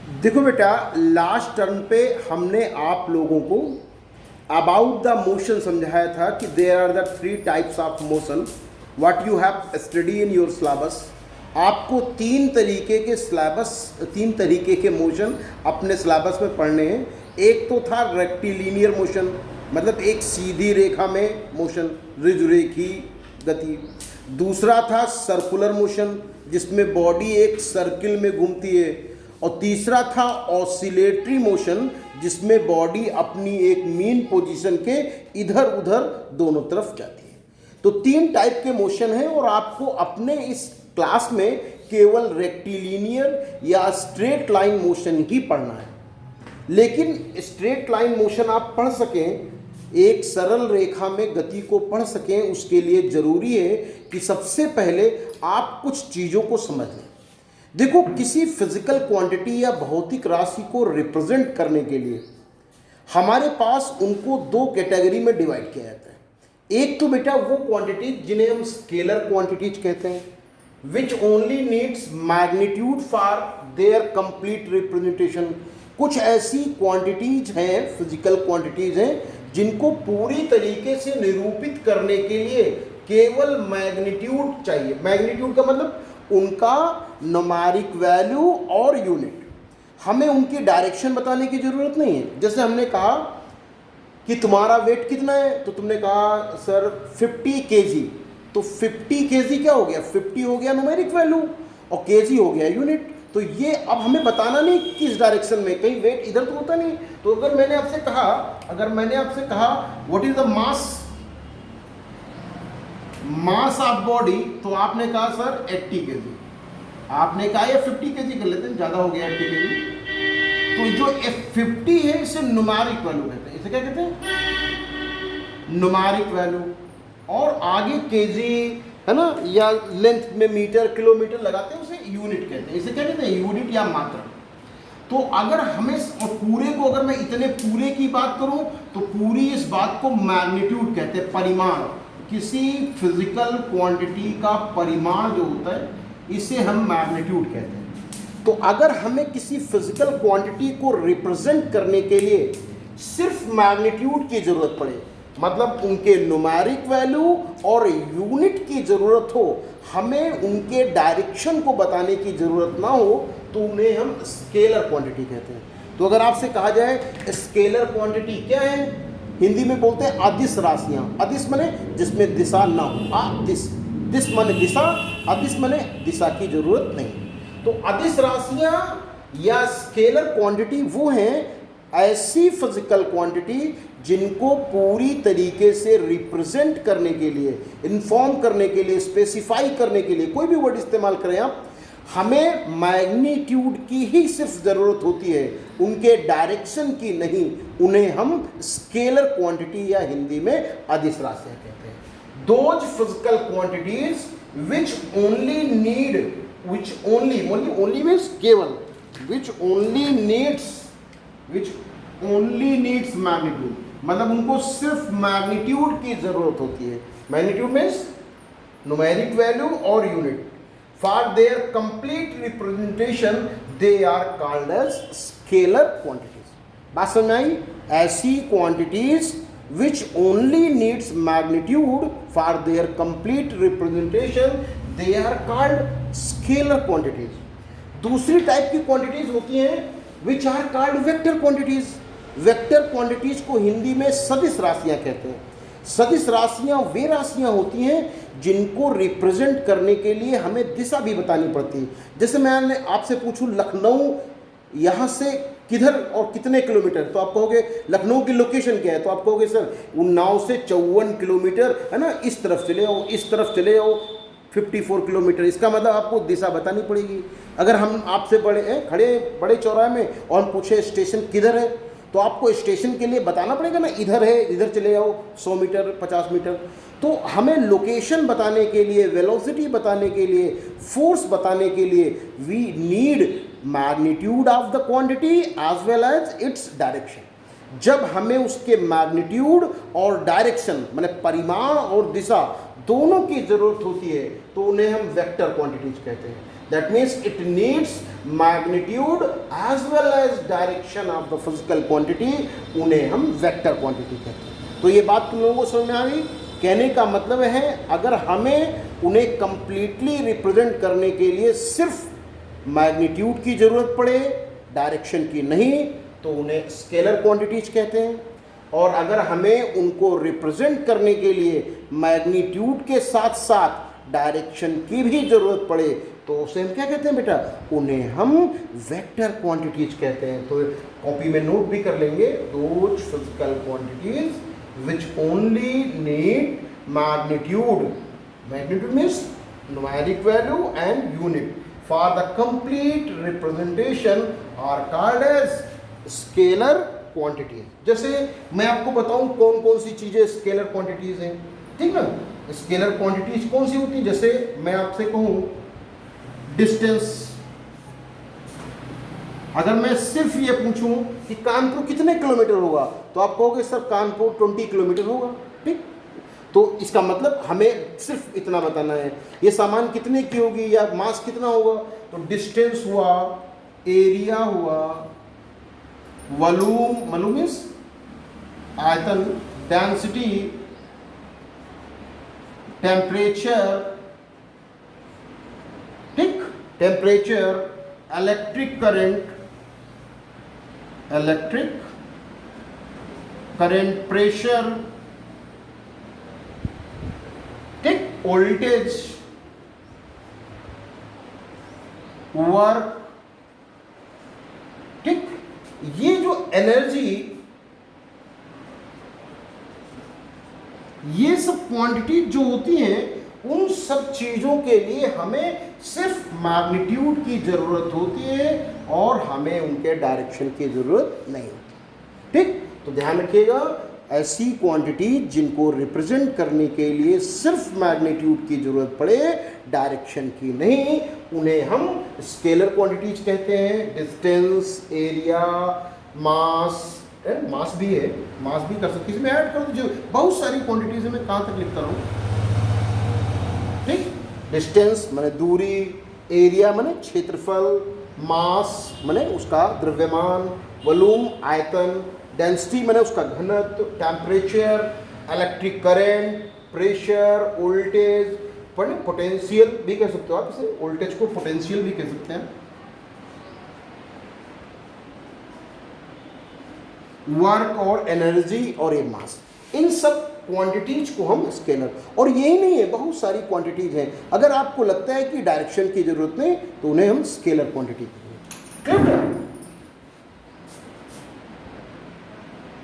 देखो बेटा, last term पे हमने आप लोगों को अबाउट द मोशन समझाया था कि there are the 3 types of motion what you have study in your syllabus. आपको 3 तरीके के मोशन अपने सिलेबस में पढ़ने हैं। एक तो था रेक्टिलिनियर मोशन, मतलब एक सीधी रेखा में मोशन, ऋजुरेखी गति। दूसरा था सर्कुलर मोशन, जिसमें बॉडी एक सर्किल में घूमती है। और तीसरा था ऑसिलेटरी मोशन, जिसमें बॉडी अपनी एक मीन पोजीशन के इधर उधर दोनों तरफ जाती है। तो 3 टाइप के मोशन हैं और आपको अपने इस क्लास में केवल रेक्टिलिनियर या स्ट्रेट लाइन मोशन ही पढ़ना है। लेकिन स्ट्रेट लाइन मोशन आप पढ़ सकें, एक सरल रेखा में गति को पढ़ सकें, उसके लिए ज़रूरी है कि सबसे पहले आप कुछ चीज़ों को समझ लें। देखो, किसी फिजिकल क्वांटिटी या भौतिक राशि को रिप्रेजेंट करने के लिए हमारे पास उनको 2 कैटेगरी में डिवाइड किया जाता है। एक तो बेटा वो क्वांटिटी जिन्हें हम स्केलर क्वांटिटीज कहते हैं, which only needs magnitude for their complete representation. कुछ ऐसी क्वांटिटीज हैं, फिजिकल क्वांटिटीज हैं, जिनको पूरी तरीके से निरूपित करने के लिए केवल मैग्नीट्यूड चाहिए। मैग्नीट्यूड का मतलब उनका न्यूमेरिक वैल्यू और यूनिट। हमें उनकी डायरेक्शन बताने की ज़रूरत नहीं है। जैसे हमने कहा कि तुम्हारा वेट कितना है, तो तुमने कहा सर 50 kg, तो 50 kg क्या हो गया, 50 हो गया न्यूमेरिक वैल्यू और kg हो गया यूनिट। तो ये अब हमें बताना नहीं किस डायरेक्शन में, कहीं वेट इधर तो होता नहीं। तो अगर मैंने आपसे कहा what is the mass of body, तो आपने कहा सर 80 kg। आपने कहा या 50 kg कर लेते हैं, ज़्यादा हो गया 80 kg। तो जो 50 है इसे न्यूमेरिक वैल्यू कहते हैं। इसे क्या कहते हैं, न्यूमेरिक वैल्यू। और आगे केजी है ना, या लेंथ में मीटर किलोमीटर लगाते हैं, उसे यूनिट कहते हैं। इसे क्या कहते हैं, यूनिट या मात्रा। तो अगर हमें और पूरे को, अगर मैं इतने पूरे की बात करूं तो पूरी इस बात को मैग्नीट्यूड कहते हैं, परिमाण। किसी फिजिकल क्वांटिटी का परिमाण जो होता है इसे हम मैग्नीट्यूड कहते हैं। तो अगर हमें किसी फिजिकल क्वांटिटी को रिप्रेजेंट करने के लिए सिर्फ मैग्नीट्यूड की जरूरत पड़े, मतलब उनके न्यूमेरिक वैल्यू और यूनिट की जरूरत हो, हमें उनके डायरेक्शन को बताने की जरूरत ना हो, तो उन्हें हम स्केलर क्वांटिटी कहते हैं। तो अगर आपसे कहा जाए स्केलर क्वांटिटी क्या है, हिंदी में बोलते हैं अदिश राशियां। अदिश माने जिसमें दिशा ना हो, अदिश, दिश माने दिशा, अदिश माने दिशा की जरूरत नहीं। तो अदिश राशियां या स्केलर क्वांटिटी वो हैं ऐसी फिजिकल क्वांटिटी जिनको पूरी तरीके से रिप्रेजेंट करने के लिए, इन्फॉर्म करने के लिए, स्पेसिफाई करने के लिए, कोई भी वर्ड इस्तेमाल करें आप, हमें मैग्नीट्यूड की ही सिर्फ ज़रूरत होती है, उनके डायरेक्शन की नहीं। उन्हें हम स्केलर क्वांटिटी या हिंदी में अदिश राशियां कहते हैं। Those physical quantities which only need, which only means केवल, विच ओनली नीड्स मैग्नीट्यूड, मतलब उनको सिर्फ मैग्नीट्यूड की ज़रूरत होती है। मैग्नीट्यूड मीन्स न्यूमेरिक वैल्यू और unit. For their complete representation, they are called as scalar quantities. बात समझ आई? ऐसी quantities which only needs magnitude for their complete representation, they are called scalar quantities. दूसरी टाइप की quantities होती हैं which are called vector quantities. Vector quantities को हिंदी में सदिश राशियां कहते हैं। सदिश राशियां वे राशियां होती हैं जिनको रिप्रेजेंट करने के लिए हमें दिशा भी बतानी पड़ती है। जैसे मैं आपसे पूछूं लखनऊ यहाँ से किधर और कितने किलोमीटर, तो आप कहोगे लखनऊ की लोकेशन क्या है, तो आप कहोगे सर उन्नाव से 54 किलोमीटर है ना, इस तरफ चले आओ, इस तरफ चले आओ 54 किलोमीटर। इसका मतलब आपको दिशा बतानी पड़ेगी। अगर हम आपसे बड़े चौराहे में और हम पूछे स्टेशन किधर है, तो आपको स्टेशन के लिए बताना पड़ेगा ना, इधर है, इधर चले जाओ 100 मीटर 50 मीटर। तो हमें लोकेशन बताने के लिए, वेलोसिटी बताने के लिए, फोर्स बताने के लिए we need magnitude of the quantity as well as its direction. जब हमें उसके मैग्नीट्यूड और डायरेक्शन माने परिमाण और दिशा दोनों की ज़रूरत होती है, तो उन्हें हम वेक्टर क्वांटिटीज कहते हैं। That means it needs magnitude as well as direction of the physical quantity, उन्हें हम वेक्टर क्वांटिटी कहते हैं। तो ये बात तुम लोगों को समझ में आ गई? कहने का मतलब है अगर हमें उन्हें कंप्लीटली रिप्रेजेंट करने के लिए सिर्फ मैग्नीट्यूड की जरूरत पड़े, डायरेक्शन की नहीं, तो उन्हें स्केलर क्वांटिटीज कहते हैं। और अगर हमें उनको रिप्रेजेंट करने के लिए मैग्नीट्यूड के साथ साथ डायरेक्शन की भी जरूरत पड़े, तो उसे हम क्या कहते हैं बेटा? उन्हें हम वेक्टर क्वांटिटीज कहते हैं। तो कॉपी में नोट भी कर लेंगे, those physical quantities which only need magnitude. Magnitude means numeric value and unit. For the complete representation are called as scalar quantities. जैसे मैं आपको बताऊं कौन कौन सी चीजें स्केलर क्वांटिटीज हैं, ठीक ना? स्केलर क्वांटिटीज कौन सी होती है? जैसे मैं आपसे कहूं डिस्टेंस, अगर मैं सिर्फ ये पूछूं कि कानपुर कितने किलोमीटर होगा, तो आप कहोगे सर कानपुर 20 किलोमीटर होगा, ठीक? तो इसका मतलब हमें सिर्फ इतना बताना है। ये सामान कितने की होगी या मास कितना होगा, तो डिस्टेंस हुआ, एरिया हुआ, वॉल्यूम मीन्स आयतन, डेंसिटी, टेम्परेचर, ठीक? टेम्परेचर, इलेक्ट्रिक करंट, प्रेशर, ठीक? वोल्टेज, वर्क, ठीक? ये जो एनर्जी, ये सब क्वांटिटी जो होती हैं, उन सब चीजों के लिए हमें सिर्फ मैग्नीट्यूड की जरूरत होती है और हमें उनके डायरेक्शन की जरूरत नहीं होती, ठीक? तो ध्यान रखिएगा, ऐसी क्वांटिटी जिनको रिप्रेजेंट करने के लिए सिर्फ मैग्नीट्यूड की जरूरत पड़े, डायरेक्शन की नहीं, उन्हें हम स्केलर क्वांटिटीज कहते हैं। डिस्टेंस, एरिया, मास, मास भी है, मास भी कर सकते, इसमें ऐड कर दीजिए, बहुत सारी क्वांटिटीज है, मैं कहाँ तक लिखता रहूँ, ठीक? डिस्टेंस माने दूरी, एरिया माने क्षेत्रफल, मास माने उसका द्रव्यमान, वॉल्यूम आयतन, डेंसिटी माने उसका घनत्व, temperature, electric current, pressure, voltage, potential भी कह सकते हो आप इसे, वोल्टेज को पोटेंशियल भी कह सकते हैं, वर्क और एनर्जी और ये मास, इन सब क्वांटिटीज को हम स्केलर, और यही नहीं है, बहुत सारी क्वांटिटीज हैं। अगर आपको लगता है कि डायरेक्शन की जरूरत नहीं, तो उन्हें हम स्केलर क्वांटिटी